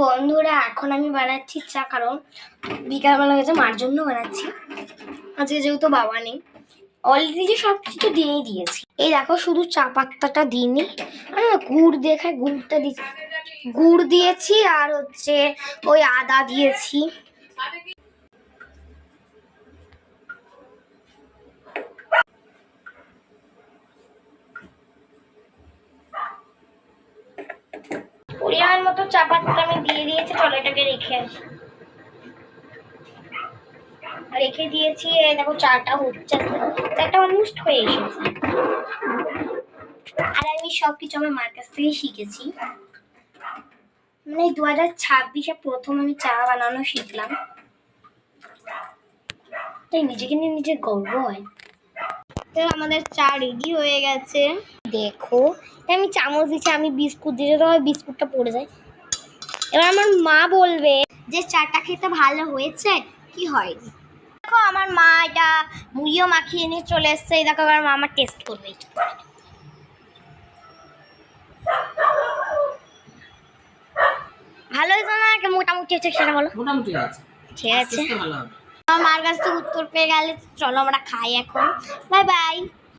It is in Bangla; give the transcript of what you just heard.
বন্ধুরা, এখন আমি বানাচ্ছি চা, কারণ বিকালবেলা হয়েছে, মার জন্য বানাচ্ছি। আজকে যেহেতু বাবা নেই, অলরেডি সব কিছু দিয়েই দিয়েছি। এই দেখো, শুধু চা পাত্তাটা দিইনি, আমি না গুড় দিয়ে খাই, গুড়টা দিয়েছি, গুড় দিয়েছি আর হচ্ছে ওই আদা দিয়েছি। পরিমাণ মতো চা পাত্তা আমি দিয়ে দিয়েছি। চলো এটাকে রেখে আসি। রেখে দিয়েছি। দেখো চাটা হচ্ছে, চাটা অলমোস্ট হয়ে এসেছে। আর আমি সবকিছু আমার মার কাছ থেকে শিখেছি। মানে 2026-এ প্রথম আমি চা বানানো শিখলাম, তাই নিজেকে নিয়ে নিজের গর্ব হয়। তো আমাদের চা রেডি হয়ে গেছে। দেখো, আমি চামচ দিচ্ছি, আমি বিস্কুট দিতে তো বিস্কুটটা পড়ে যায়। এবার আমার মা বলবে যে চাটা খেতে ভালো হয়েছে কি হয়নি। দেখো, আমার মা এটা মুড়িও মাখিয়ে নিয়ে চলে এসছে। দেখো, এবার মা আমার টেস্ট করবে। ভালো হয়েছে না মোটামুটি হচ্ছে সেটা বলো? মোটামুটি আছে, ঠিক আছে। ভালো হবে। আমার মার কাছ থেকে উত্তর পেয়ে গেলে চলো আমরা খাই এখন। Bye bye.